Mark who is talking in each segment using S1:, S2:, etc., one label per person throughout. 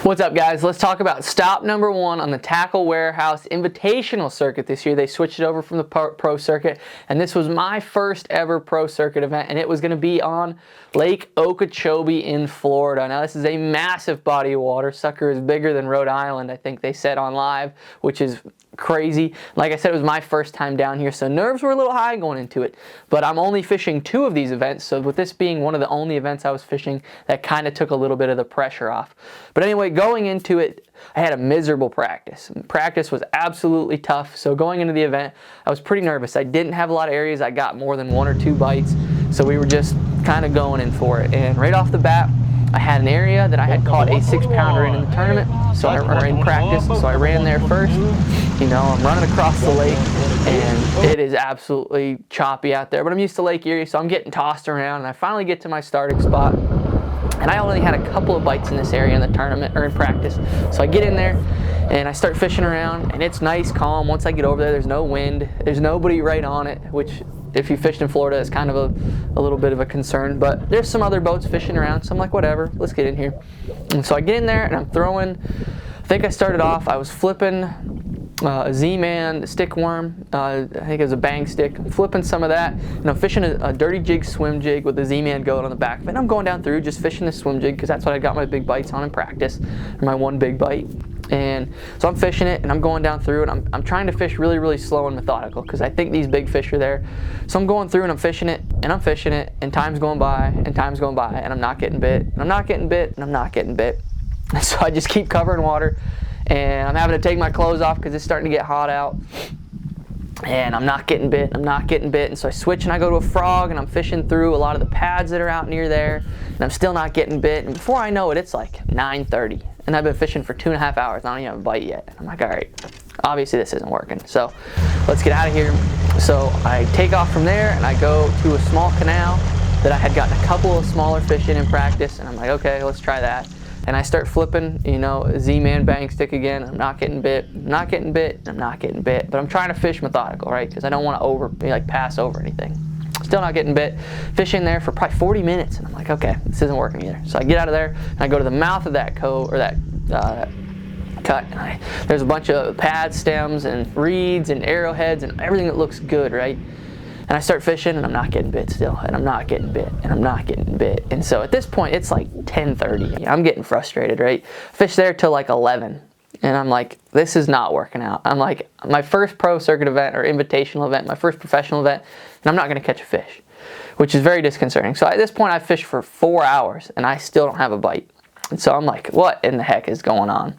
S1: What's up, guys? Let's talk about stop number one on the Tackle Warehouse Invitational circuit this year. They switched it over from the pro circuit, and this was my first ever pro circuit event, and it was going to be on Lake Okeechobee in Florida. Now, this is a massive body of water. Sucker is bigger than Rhode Island, I think they said on live, which is crazy. Like I said, it was my first time down here, so nerves were a little high going into it. But I'm only fishing two of these events, so with this being one of the only events I was fishing, that kind of took a little bit of the pressure off. But anyway, going into it, I had a miserable practice. Practice was absolutely tough, so going into the event, I was pretty nervous. I didn't have a lot of areas I got more than 1 or 2 bites, so we were just kind of going in for it. And right off the bat, I had an area that I had caught a 6-pounder in the tournament, or in practice, so I ran there first. You know, I'm running across the lake, and it is absolutely choppy out there, but I'm used to Lake Erie, so I'm getting tossed around, and I finally get to my starting spot. And I only had a couple of bites in this area in the tournament, or in practice. So I get in there, and I start fishing around, and it's nice, calm. Once I get over there, there's no wind. There's nobody right on it, which, if you fished in Florida, is kind of a little bit of a concern. But there's some other boats fishing around, so I'm like, whatever, let's get in here. And so I get in there, and I'm throwing, I think I started off, I was flipping a Z-Man stick worm, I think it was a bang stick. I'm flipping some of that, and I'm fishing a dirty jig swim jig with the Z-Man goat on the back of it. And I'm going down through just fishing the swim jig because that's what I got my big bites on in practice, or my one big bite. And so I'm fishing it, and I'm going down through, and I'm trying to fish really, really slow and methodical because I think these big fish are there. So I'm going through, and I'm fishing it, and time's going by, and I'm not getting bit, and I'm not getting bit, and I'm not getting bit. And so I just keep covering water. And I'm having to take my clothes off because it's starting to get hot out. And I'm not getting bit, and so I switch and I go to a frog, and I'm fishing through a lot of the pads that are out near there, and I'm still not getting bit. And before I know it, it's like 9:30, and I've been fishing for 2.5 hours. I don't even have a bite yet. And I'm like, all right, obviously this isn't working, so let's get out of here. So I take off from there, and I go to a small canal that I had gotten a couple of smaller fish in practice, and I'm like, okay, let's try that. And I start flipping, you know, Z-Man bang stick again. I'm not getting bit, I'm not getting bit, I'm not getting bit. But I'm trying to fish methodical, right? Because I don't want to pass over anything. Still not getting bit. Fishing there for probably 40 minutes. And I'm like, okay, this isn't working either. So I get out of there, and I go to the mouth of that cut. And there's a bunch of pad stems and reeds and arrowheads and everything that looks good, right? And I start fishing, and I'm not getting bit still, and I'm not getting bit, and I'm not getting bit. And so at this point, it's like 10:30. I'm getting frustrated, right? Fish there till like 11. And I'm like, this is not working out. I'm like, my first pro circuit event or invitational event, my first professional event, and I'm not going to catch a fish, which is very disconcerting. So at this point, I've fished for 4 hours, and I still don't have a bite. And so I'm like, what in the heck is going on?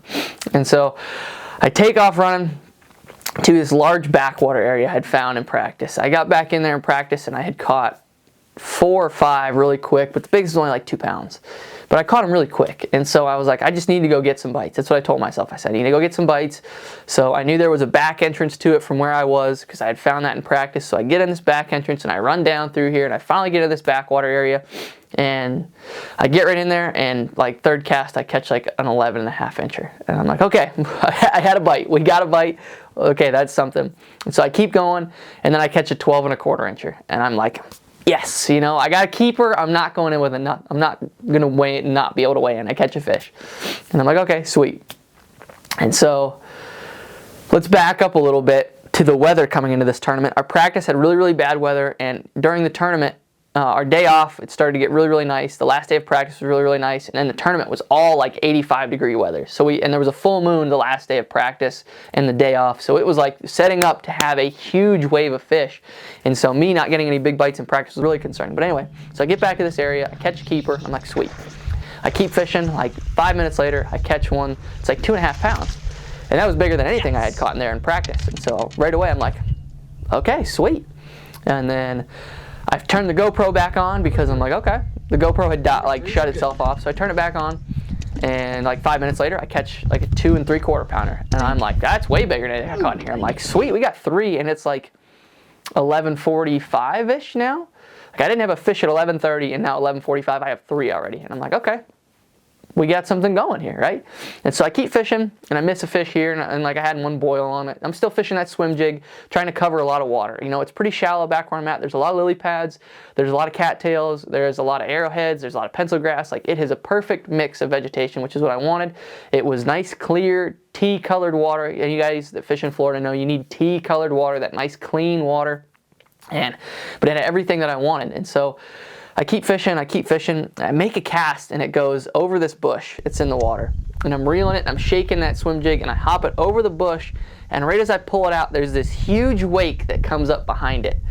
S1: And so I take off running to this large backwater area I had found in practice. I got back in there in practice, and I had caught 4 or 5 really quick, but the biggest was only like 2 pounds. But I caught them really quick, and so I was like, I just need to go get some bites. That's what I told myself. I said, I need to go get some bites. So I knew there was a back entrance to it from where I was because I had found that in practice. So I get in this back entrance, and I run down through here, and I finally get to this backwater area, and I get right in there, and like third cast, I catch like an 11.5 incher. And I'm like, okay, I had a bite. We got a bite. Okay, that's something. And so I keep going, and then I catch a 12.25 incher, and I'm like, yes, you know, I got a keeper. I'm not going in with a nut. I'm not going to weigh it and not be able to weigh in. I catch a fish. And I'm like, okay, sweet. And so let's back up a little bit to the weather coming into this tournament. Our practice had really, really bad weather, and during the tournament, our day off, it started to get really, really nice. The last day of practice was really, really nice, and then the tournament was all like 85-degree weather. And there was a full moon the last day of practice and the day off, so it was like setting up to have a huge wave of fish. And so me not getting any big bites in practice was really concerning. But anyway, so I get back to this area, I catch a keeper, I'm like, sweet. I keep fishing, like 5 minutes later, I catch one, it's like 2.5 pounds. And that was bigger than anything I had caught in there in practice. And so right away I'm like, okay, sweet. And then I've turned the GoPro back on because I'm like, okay. The GoPro had shut itself off, so I turn it back on, and like 5 minutes later, I catch like a 2 3/4 pounder, and I'm like, that's way bigger than anything I caught in here. I'm like, sweet, we got 3, and it's like 11:45-ish now. Like I didn't have a fish at 11:30, and now 11:45, I have 3 already, and I'm like, okay, we got something going here, right? And so I keep fishing, and I miss a fish here, and like I had one boil on it. I'm still fishing that swim jig, trying to cover a lot of water. You know, it's pretty shallow back where I'm at. There's a lot of lily pads, there's a lot of cattails, there's a lot of arrowheads, there's a lot of pencil grass. Like, it is a perfect mix of vegetation, which is what I wanted. It was nice, clear, tea-colored water. And you guys that fish in Florida know you need tea-colored water, that nice, clean water. But it had everything that I wanted. And so I keep fishing, I make a cast, and it goes over this bush. It's in the water. And I'm reeling it, and I'm shaking that swim jig, and I hop it over the bush, and right as I pull it out, there's this huge wake that comes up behind it.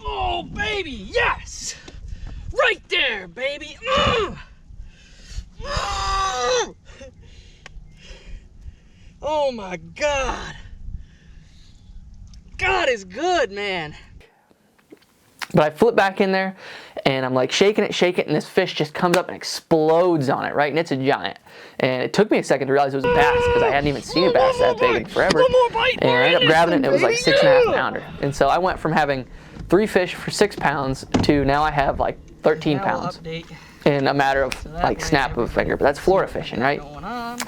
S2: Oh, baby, yes! Right there, baby! Oh my God! God is good, man!
S1: But I flip back in there, and I'm like shaking it, and this fish just comes up and explodes on it, right? And it's a giant. And it took me a second to realize it was a bass, because I hadn't even seen a bass that big in forever.
S2: One more bite,
S1: and I ended up grabbing it, and it was like 6.5 pounder. And so I went from having 3 fish for 6 pounds to now I have like 13 pounds in a matter of like snap of a finger. But that's Florida fishing, right?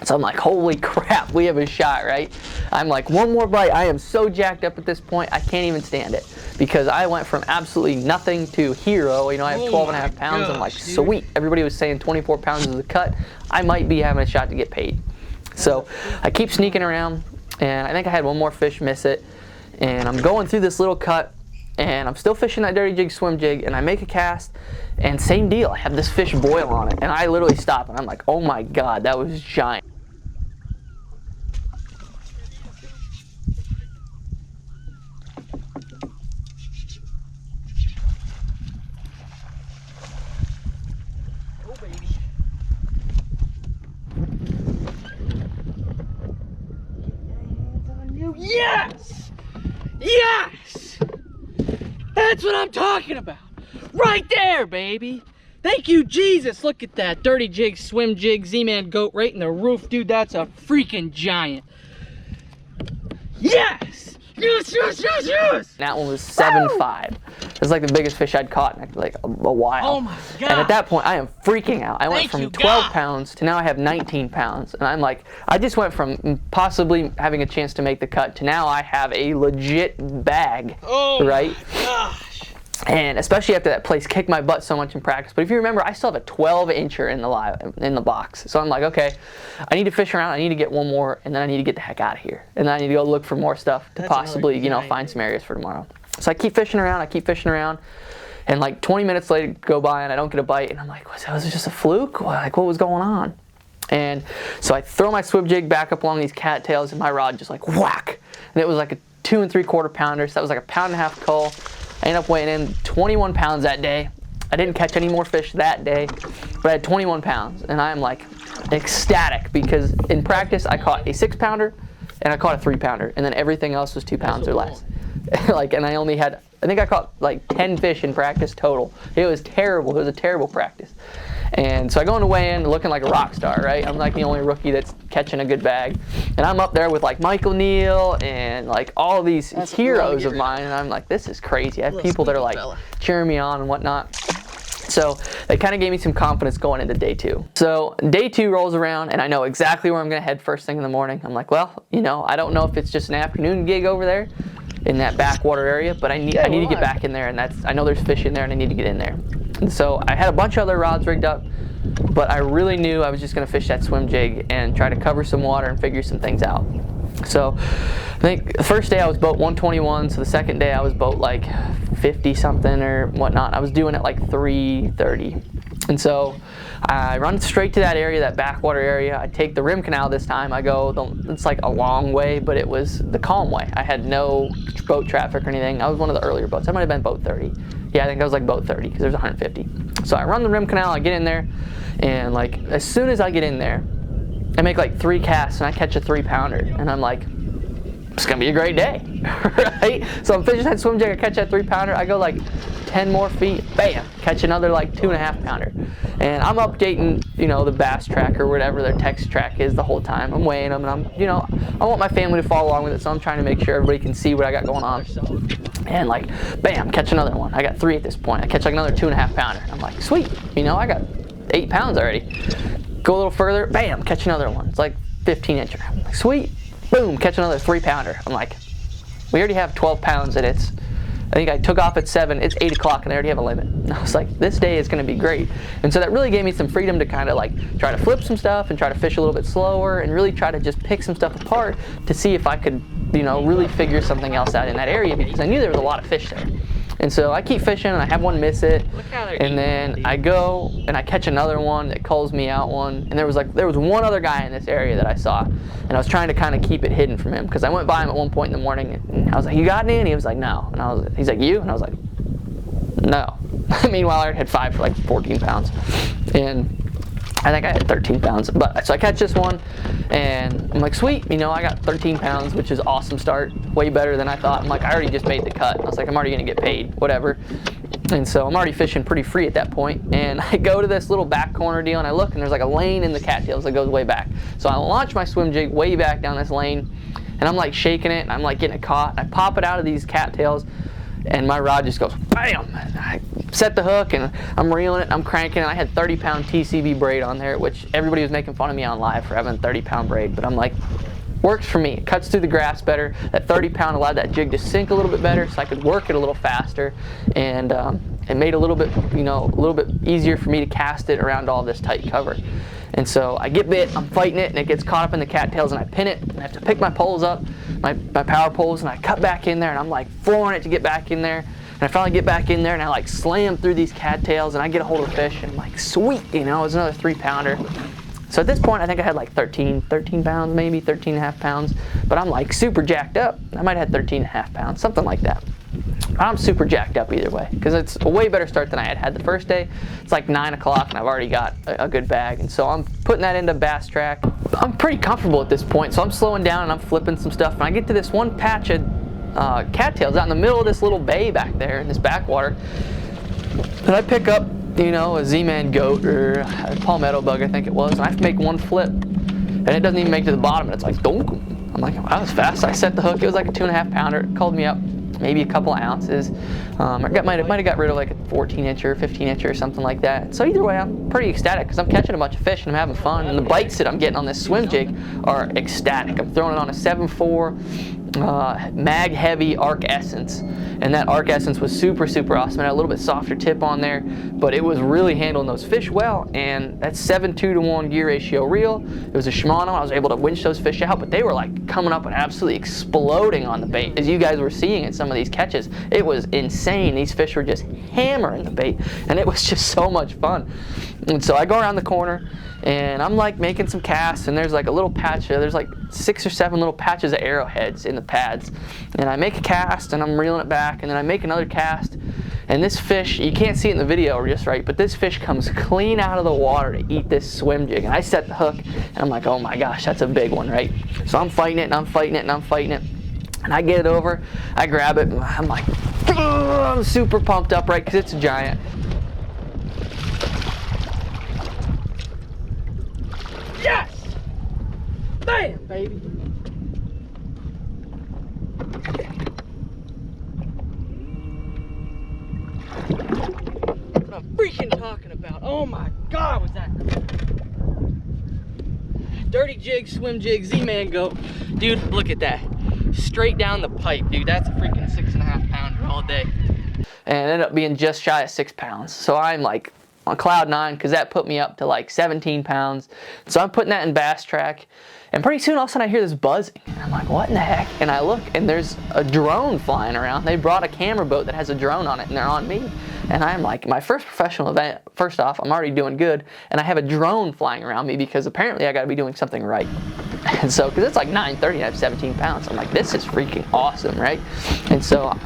S1: So I'm like, holy crap, we have a shot, right? I'm like, one more bite. I am so jacked up at this point, I can't even stand it, because I went from absolutely nothing to hero. You know, I have 12.5 pounds. I'm like, sweet. Everybody was saying 24 pounds is the cut. I might be having a shot to get paid. So I keep sneaking around, and I think I had one more fish miss it, and I'm going through this little cut, and I'm still fishing that dirty jig swim jig, and I make a cast, and same deal, I have this fish boil on it, and I literally stop, and I'm like, oh my God, that was giant.
S2: Oh, baby. Yes! Yes! That's what I'm talking about. Right there, baby. Thank you, Jesus. Look at that dirty jig, swim jig, Z-Man goat right in the roof. Dude, that's a freaking giant. Yes! Yes, yes, yes, yes!
S1: That one was 7.5. It was like the biggest fish I'd caught in like a while.
S2: Oh my God.
S1: And at that point, I am freaking out. I went from 12
S2: God.
S1: pounds to now I have 19 pounds. And I'm like, I just went from possibly having a chance to make the cut to now I have a legit bag, right?
S2: My gosh.
S1: And especially after that place kicked my butt so much in practice. But if you remember, I still have a 12-incher in the box. So I'm like, okay, I need to fish around. I need to get one more, and then I need to get the heck out of here. And then I need to go look for more stuff to possibly, you know, find some areas for tomorrow. So I keep fishing around, and like 20 minutes later go by, and I don't get a bite. And I'm like, was it just a fluke? Like, what was going on? And so I throw my swim jig back up along these cattails, and my rod just like whack. And it was like a 2 3/4 pounder. So that was like a 1.5 pound call. I ended up weighing in 21 pounds that day. I didn't catch any more fish that day, but I had 21 pounds, and I'm like ecstatic, because in practice I caught a 6-pounder and I caught a 3-pounder, and then everything else was 2 pounds or less. Like, and I only had, I think I caught like 10 fish in practice total. It was terrible. It was a terrible practice. And so I go into weigh-in looking like a rock star, right? I'm like the only rookie that's catching a good bag. And I'm up there with like Michael Neal and like all these heroes of mine. And I'm like, this is crazy. I have people that are like cheering me on and whatnot. So they kind of gave me some confidence going into day 2. So day 2 rolls around, and I know exactly where I'm going to head first thing in the morning. I'm like, well, you know, I don't know if it's just an afternoon gig over there in that backwater area, but I need to get back in there, and I know there's fish in there, and I need to get in there. And so I had a bunch of other rods rigged up, but I really knew I was just going to fish that swim jig and try to cover some water and figure some things out. So I think the first day I was boat 121, so the second day I was boat like 50 something or whatnot. I was doing it like 330. And so I run straight to that area, that backwater area. I take the rim canal this time. I go, it's like a long way, but it was the calm way. I had no boat traffic or anything. I was one of the earlier boats. I might have been boat 30. Yeah, I think I was like boat 30 because there's 150. So I run the rim canal, I get in there, and like as soon as I get in there, I make like 3 casts and I catch a 3-pounder. And I'm like, it's gonna be a great day, right? So I'm fishing that swim jig, I catch that 3-pounder, I go like 10 more feet, bam, catch another like 2.5-pounder. And I'm updating, you know, the bass track or whatever their text track is the whole time. I'm weighing them, and I'm, you know, I want my family to follow along with it, so I'm trying to make sure everybody can see what I got going on. And like, bam, catch another one. I got 3 at this point. I catch like another 2.5-pounder. I'm like, sweet, you know, I got 8 pounds already. Go a little further, bam, catch another one. It's like 15-incher. I'm like, sweet, boom, catch another 3-pounder. I'm like, we already have 12 pounds, and it's, I think I took off at 7, it's 8 o'clock, and I already have a limit. And I was like, this day is gonna be great. And so that really gave me some freedom to kind of like try to flip some stuff and try to fish a little bit slower and really try to just pick some stuff apart to see if I could, you know, really figure something else out in that area, because I knew there was a lot of fish there. And so I keep fishing, and I have one miss it, and then I go and I catch another one that calls me out one, and there was one other guy in this area that I saw, and I was trying to kind of keep it hidden from him, because I went by him at one point in the morning, and I was like, you got any? And he was like, no. And he's like, you? And I was like, no. Meanwhile, I already had 5 for like 14 pounds, and I think I had 13 pounds, but so I catch this one, and I'm like, sweet, you know, I got 13 pounds, which is awesome start, way better than I thought. I'm like, I already just made the cut. I was like, I'm already gonna get paid, whatever. And so I'm already fishing pretty free at that point, and I go to this little back corner deal, and I look, and there's like a lane in the cattails that goes way back. So I launch my swim jig way back down this lane, and I'm like shaking it, and I'm like getting it caught, and I pop it out of these cattails, and my rod just goes bam. And I set the hook, and I'm reeling it, I'm cranking, and I had 30-pound TCB braid on there, which everybody was making fun of me on live for having a 30-pound braid, but I'm like, works for me. It cuts through the grass better. That 30-pound allowed that jig to sink a little bit better, so I could work it a little faster, and it made it a little bit, you know, a little bit easier for me to cast it around all this tight cover. And so I get bit, I'm fighting it, and it gets caught up in the cattails, and I pin it, and I have to pick my poles up, my power poles, and I cut back in there, and I'm like flooring it to get back in there. And I finally get back in there, and I like slam through these cattails, and I get a hold of the fish, and I'm like, sweet, you know, it's another 3-pounder. So at this point, I think I had like 13 pounds, maybe 13.5 pounds, but I'm like super jacked up. I might have had 13.5 pounds, something like that. I'm super jacked up either way, because it's a way better start than I had the first day. It's like 9 o'clock, and I've already got a good bag, and so I'm putting that into bass track. I'm pretty comfortable at this point, so I'm slowing down, and I'm flipping some stuff, and I get to this one patch of cattails out in the middle of this little bay back there in this backwater, and I pick up, you know, a Z-Man goat or a palmetto bug, I think it was, and I have to make one flip, and it doesn't even make it to the bottom, and it's like donk. I'm like, wow, that was fast. I set the hook, it was like a 2.5-pounder. It called me up maybe a couple of ounces. I might have got rid of like a 14-incher, 15-incher or something like that. So either way, I'm pretty ecstatic, because I'm catching a bunch of fish and I'm having fun, and the bites that I'm getting on this swim jig are ecstatic. I'm throwing it on a 7.4 mag heavy arc essence, and that arc essence was super awesome. It had a little bit softer tip on there, but it was really handling those fish well, and that 7.2 to 1 gear ratio reel. It was a Shimano. I was able to winch those fish out, but they were like coming up and absolutely exploding on the bait, as you guys were seeing in some of these catches. It was insane. These fish were just hammering the bait, and it was just so much fun. And so I go around the corner, and I'm like making some casts, and there's like a little patch, there's like 6 or 7 little patches of arrowheads in the pads, and I make a cast, and I'm reeling it back, and then I make another cast, and this fish, you can't see it in the video just right, but this fish comes clean out of the water to eat this swim jig, and I set the hook, and I'm like, oh my gosh, that's a big one, right? So I'm fighting it, and I'm fighting it, and I'm fighting it, and I get it over, I grab it, and I'm like, I'm super pumped up, right, because it's a giant. Yes! Bam, baby! What I'm freaking talking about. Oh my God, was that cool. Dirty jig, swim jig, Z-Man goat. Dude, look at that. Straight down the pipe, dude. That's a freaking 6.5-pounder all day. And it ended up being just shy of 6 pounds. So I'm like on cloud 9, because that put me up to like 17 pounds. So I'm putting that in bass track, and pretty soon all of a sudden I hear this buzzing, and I'm like, what in the heck? And I look, and there's a drone flying around. They brought a camera boat that has a drone on it, and they're on me. And I'm like, my first professional event, first off, I'm already doing good, and I have a drone flying around me, because apparently I gotta be doing something right. And so, because it's like 9:30 and I have 17 pounds, I'm like, this is freaking awesome, right? And so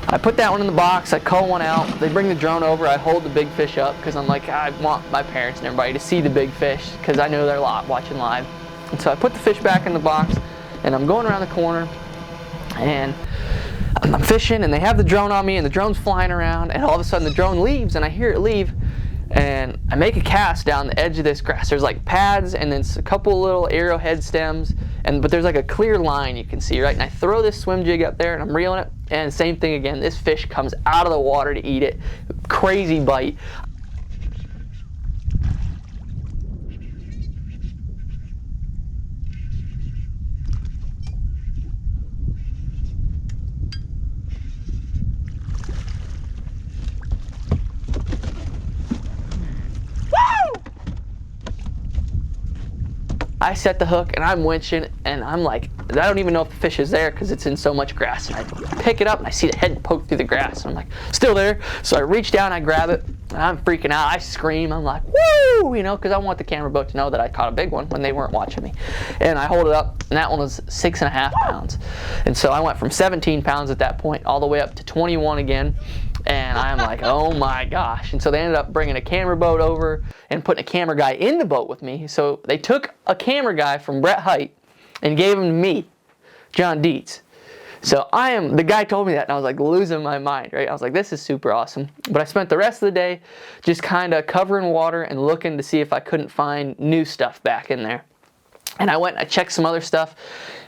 S1: I put that one in the box, I call one out, they bring the drone over, I hold the big fish up, because I'm like, I want my parents and everybody to see the big fish, because I know they're watching live. And so I put the fish back in the box, and I'm going around the corner, And I'm fishing, and they have the drone on me, and the drone's flying around, and all of a sudden the drone leaves, and I hear it leave, and I make a cast down the edge of this grass. There's like pads and then a couple little arrowhead stems, but there's like a clear line you can see, right? And I throw this swim jig up there, and I'm reeling it, and same thing again. This fish comes out of the water to eat it. Crazy bite. I set the hook and I'm winching, and I'm like, I don't even know if the fish is there because it's in so much grass. And I pick it up and I see the head poke through the grass, and I'm like, still there. So I reach down, I grab it, and I'm freaking out. I scream, I'm like, woo, you know, because I want the camera boat to know that I caught a big one when they weren't watching me. And I hold it up, and that one was 6.5 pounds. And so I went from 17 pounds at that point all the way up to 21 again. And I'm like, oh my gosh. And so they ended up bringing a camera boat over and putting a camera guy in the boat with me. So they took a camera guy from Brett Height and gave him to me, John Dietz. So the guy told me that, and I was like losing my mind, right? I was like, this is super awesome. But I spent the rest of the day just kind of covering water and looking to see if I couldn't find new stuff back in there. And I went and I checked some other stuff,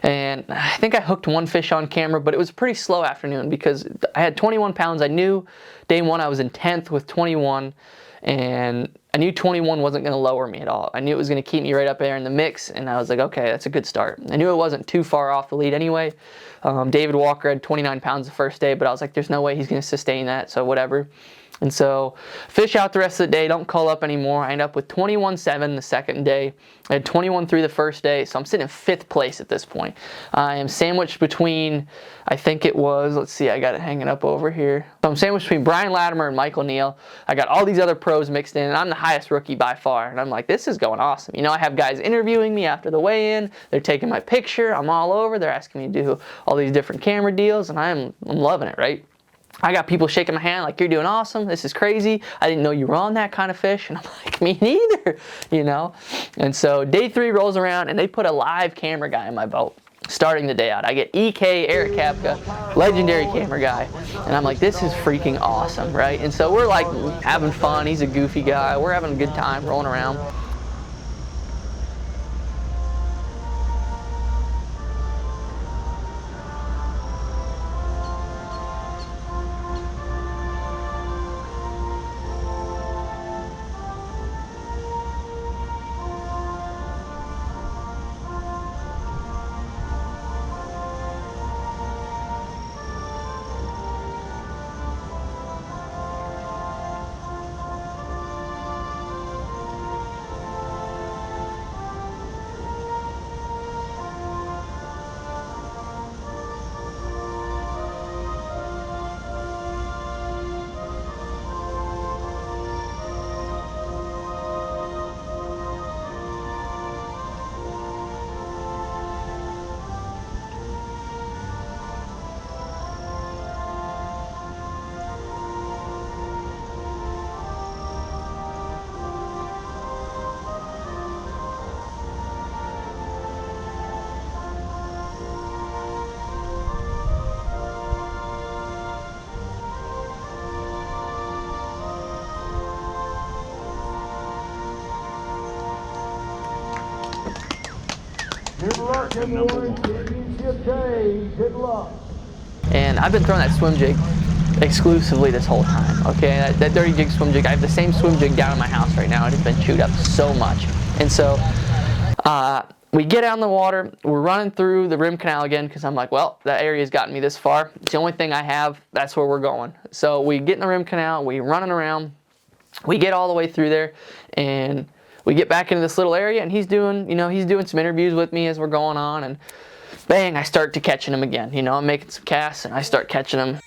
S1: and I think I hooked one fish on camera, but it was a pretty slow afternoon because I had 21 pounds. I knew day one I was in 10th with 21, and I knew 21 wasn't going to lower me at all. I knew it was going to keep me right up there in the mix, and I was like, okay, that's a good start. I knew it wasn't too far off the lead anyway. David Walker had 29 pounds the first day, but I was like, there's no way he's going to sustain that, so whatever. And so fish out the rest of the day, don't call up anymore. I end up with 21.7 the second day. I had 21.3 the first day, so I'm sitting in 5th place at this point. I am sandwiched between, I think it was, let's see, I got it hanging up over here. So I'm sandwiched between Brian Latimer and Michael Neal. I got all these other pros mixed in, and I'm the highest rookie by far. And I'm like, this is going awesome. You know, I have guys interviewing me after the weigh-in. They're taking my picture. I'm all over. They're asking me to do all these different camera deals, and I'm loving it, right? I got people shaking my hand like, you're doing awesome, this is crazy, I didn't know you were on that kind of fish. And I'm like, me neither, you know. And so day 3 rolls around, and they put a live camera guy in my boat starting the day out. I get EK, Eric Kapka, legendary camera guy, and I'm like, this is freaking awesome, right? And so we're like having fun. He's a goofy guy, we're having a good time rolling around.
S3: Good luck, everyone. Championship day. Good luck.
S1: And I've been throwing that swim jig exclusively this whole time, okay? That dirty jig swim jig, I have the same swim jig down in my house right now. It has been chewed up so much. And so we get out in the water, we're running through the rim canal again because I'm like, well, that area's gotten me this far. It's the only thing I have, that's where we're going. So we get in the rim canal, we running around, we get all the way through there, and we get back into this little area, and he's doing some interviews with me as we're going on, and bang, I start to catching him again. You know, I'm making some casts, and I start catching him.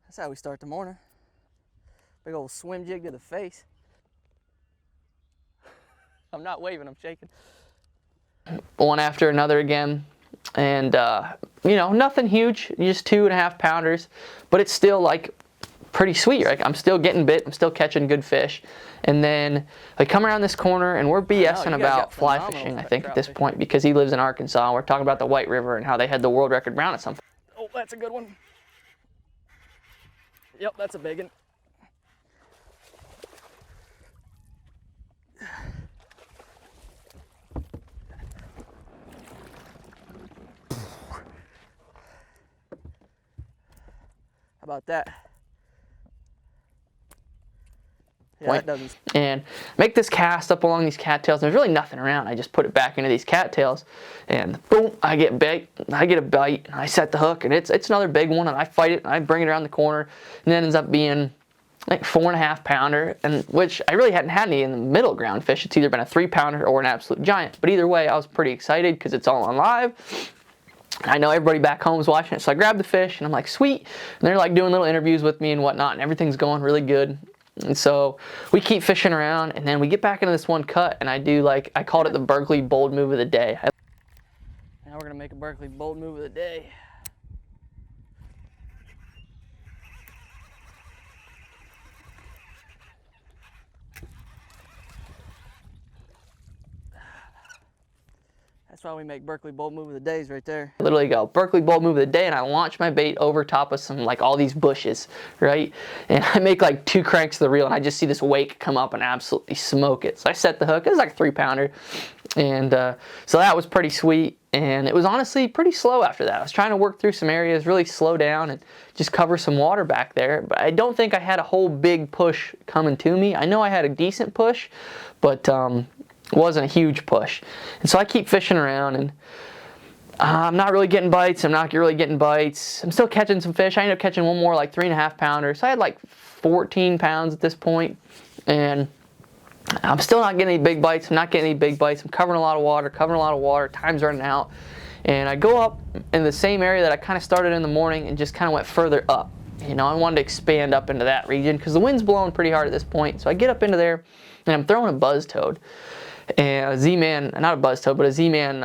S1: That's how we start the morning. Big old swim jig to the face. I'm not waving, I'm shaking. One after another again, and you know, nothing huge, just 2.5 pounders, but it's still like pretty sweet. Like, I'm still getting bit, I'm still catching good fish. And then I come around this corner and we're BSing about fly fishing, I think, at this point, because he lives in Arkansas. And we're talking about the White River and how they had the world record brown at some point.
S2: Oh, that's a good one. Yep, that's a big one. How about that? Yeah, that doesn't.
S1: And make this cast up along these cattails. There's really nothing around. I just put it back into these cattails, and boom, I get bait. I get a bite, and I set the hook, and it's another big one, and I fight it, and I bring it around the corner, and it ends up being like 4.5 pounder, and which I really hadn't had any in the middle ground fish. It's either been a 3 pounder or an absolute giant. But either way, I was pretty excited because it's all on live. I know everybody back home is watching it, so I grabbed the fish, and I'm like, sweet. And they're like doing little interviews with me and whatnot, and everything's going really good. And so we keep fishing around, and then we get back into this one cut, and I do, like, I called it the Berkeley bold move of the day.
S2: Now we're gonna make a Berkeley bold move of the day. That's why we make Berkeley bold move of the days right there.
S1: I literally go, Berkeley bold move of the day, and I launch my bait over top of some, like, all these bushes, right? And I make like 2 cranks of the reel, and I just see this wake come up and absolutely smoke it. So I set the hook. It was like a 3 pounder. And so that was pretty sweet. And it was honestly pretty slow after that. I was trying to work through some areas, really slow down and just cover some water back there. But I don't think I had a whole big push coming to me. I know I had a decent push, but wasn't a huge push. And so I keep fishing around, and I'm not really getting bites. I'm not really getting bites. I'm still catching some fish. I ended up catching one more, like 3.5 pounder. So I had like 14 pounds at this point, and I'm still not getting any big bites. I'm not getting any big bites. I'm covering a lot of water, time's running out. And I go up in the same area that I kind of started in the morning and just kind of went further up. You know, I wanted to expand up into that region because the wind's blowing pretty hard at this point. So I get up into there, and I'm throwing a buzz toad. And a Z-Man, not a buzz toad, but a Z-Man,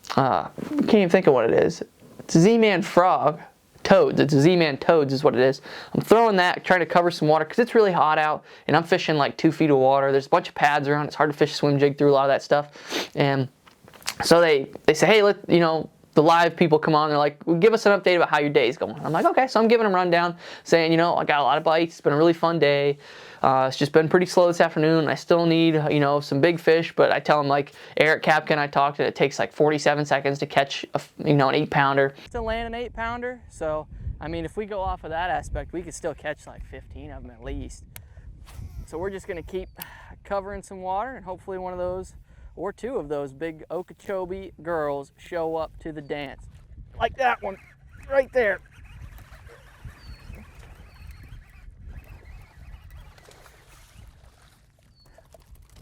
S1: can't even think of what it is. It's a Z-Man frog. Toads. It's a Z-Man toads is what it is. I'm throwing that, trying to cover some water because it's really hot out, and I'm fishing like 2 feet of water. There's a bunch of pads around. It's hard to fish swim jig through a lot of that stuff. And so they say, hey, the live people come on. They're like, well, give us an update about how your day's going. I'm like, okay. So I'm giving them a rundown, saying, I got a lot of bites. It's been a really fun day. It's just been pretty slow this afternoon. I still need, some big fish, but I tell them, like, Eric Kapkan, I talked to, it takes like 47 seconds to catch, an 8 pounder.
S2: Still land an 8 pounder, so, I mean, if we go off of that aspect, we could still catch like 15 of them at least. So we're just gonna keep covering some water, and hopefully one of those, or 2 of those big Okeechobee girls show up to the dance. Like that one, right there.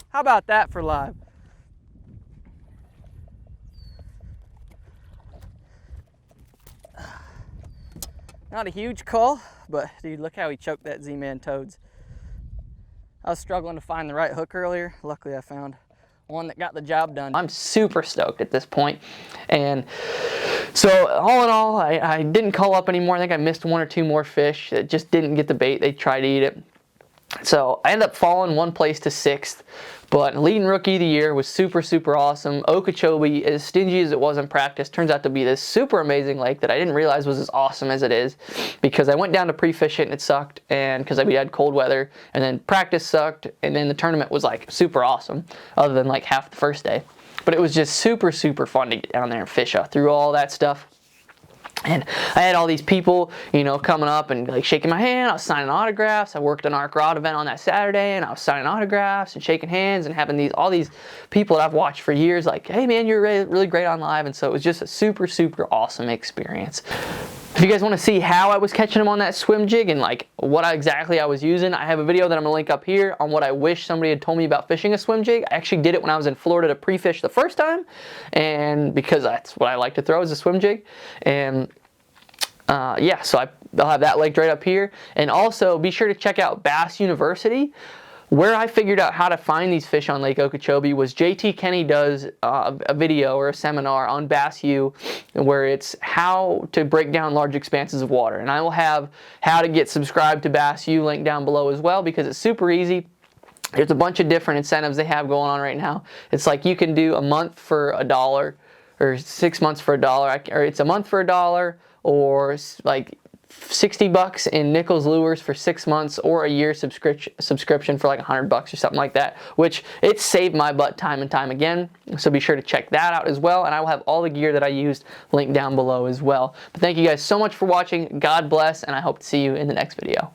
S2: How about that for live? Not a huge call, but dude, look how he choked that Z-Man toads. I was struggling to find the right hook earlier. Luckily I found one that got the job done.
S1: I'm super stoked at this point. And so all in all, I didn't call up anymore. I think I missed 1 or 2 more fish that just didn't get the bait. They tried to eat it. So I ended up falling 1 place to 6th, but leading rookie of the year was super, super awesome. Okeechobee, as stingy as it was in practice, turns out to be this super amazing lake that I didn't realize was as awesome as it is, because I went down to pre-fish it and it sucked, and because we had cold weather, and then practice sucked, and then the tournament was like super awesome, other than like half the first day. But it was just super, super fun to get down there and fish through all that stuff. And I had all these people, coming up and like shaking my hand. I was signing autographs. I worked an Arc Rod event on that Saturday, and I was signing autographs and shaking hands and having all these people that I've watched for years like, hey man, you're really great on live. And so it was just a super, super awesome experience. If you guys want to see how I was catching them on that swim jig and like what exactly I was using, I have a video that I'm going to link up here on what I wish somebody had told me about fishing a swim jig. I actually did it when I was in Florida to pre-fish the first time, and because that's what I like to throw is a swim jig. And yeah, so I'll have that linked right up here. And also be sure to check out Bass University. where I figured out how to find these fish on Lake Okeechobee was JT Kenny does a video or a seminar on Bass U where it's how to break down large expanses of water. And I will have how to get subscribed to Bass U linked down below as well, because it's super easy. There's a bunch of different incentives they have going on right now. It's like you can do a month for $1 or 6 months for $1, or it's a month for $1, or like $60 in Nichols lures for 6 months, or a year subscription for like $100 or something like that, which it saved my butt time and time again. So be sure to check that out as well, and I will have all the gear that I used linked down below as well. But thank you guys so much for watching. God bless, and I hope to see you in the next video.